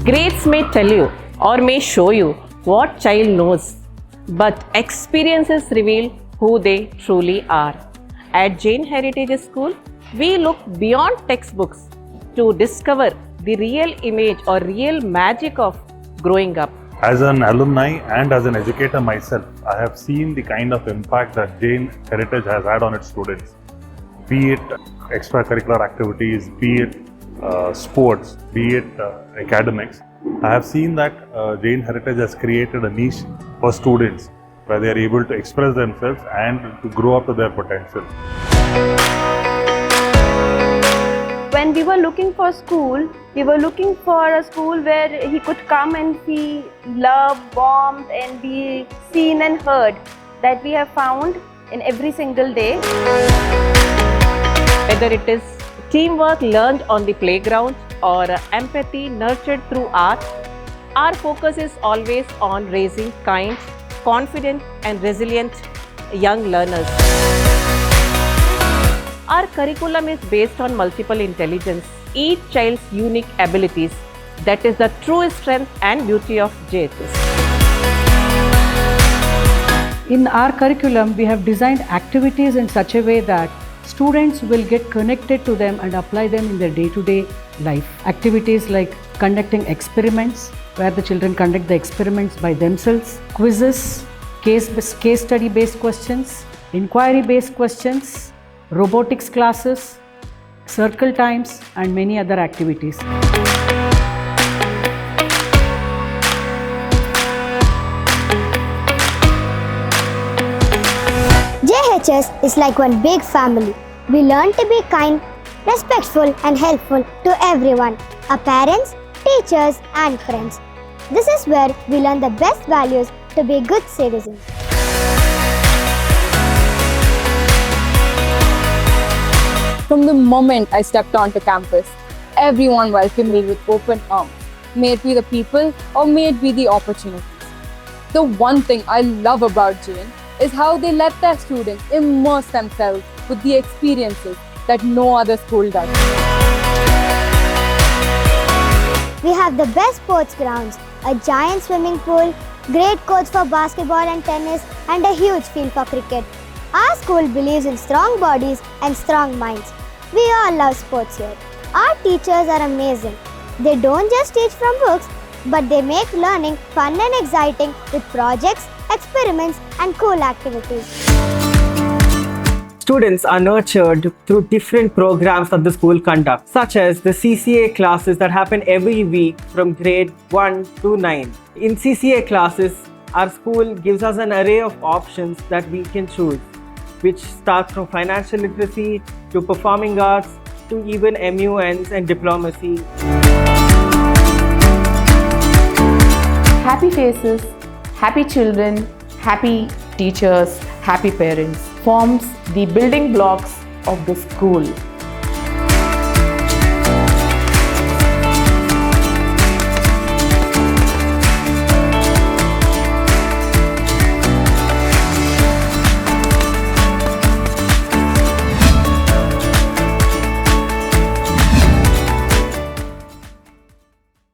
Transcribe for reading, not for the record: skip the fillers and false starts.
Grades may tell you or may show you what child knows, but experiences reveal who they truly are. At JAIN Heritage School, we look beyond textbooks to discover the real image or real magic of growing up. As an alumni and as an educator myself, I have seen the kind of impact that JAIN Heritage has had on its students. Be it extracurricular activities, be it sports, be it academics. I have seen that JAIN Heritage has created a niche for students where they are able to express themselves and to grow up to their potential. When we were looking for school, we were looking for a school where he could come and feel love, warmth and be seen and heard, that we have found in every single day. Whether it is teamwork learned on the playground or empathy nurtured through art, our focus is always on raising kind, confident and resilient young learners. Our curriculum is based on multiple intelligence, each child's unique abilities. That is the true strength and beauty of JHS. In our curriculum, we have designed activities in such a way that students will get connected to them and apply them in their day-to-day life. Activities like conducting experiments, where the children conduct the experiments by themselves, quizzes, case study based questions, inquiry based questions, robotics classes, circle times and many other activities. JHS is like one big family. We learn to be kind, respectful and helpful to everyone, our parents, teachers and friends. This is where we learn the best values to be good citizens. From the moment I stepped onto campus, everyone welcomed me with open arms, may it be the people or may it be the opportunities. The one thing I love about JAIN is how they let their students immerse themselves with the experiences that no other school does. We have the best sports grounds, a giant swimming pool, great courts for basketball and tennis, and a huge field for cricket. Our school believes in strong bodies and strong minds. We all love sports here. Our teachers are amazing. They don't just teach from books, but they make learning fun and exciting with projects, experiments, and cool activities. Students are nurtured through different programs that the school conducts, such as the CCA classes that happen every week from grade 1 to 9. In CCA classes, our school gives us an array of options that we can choose, which starts from financial literacy to performing arts to even MUNs and diplomacy. Happy faces, happy children, happy teachers, happy parents forms the building blocks of the school.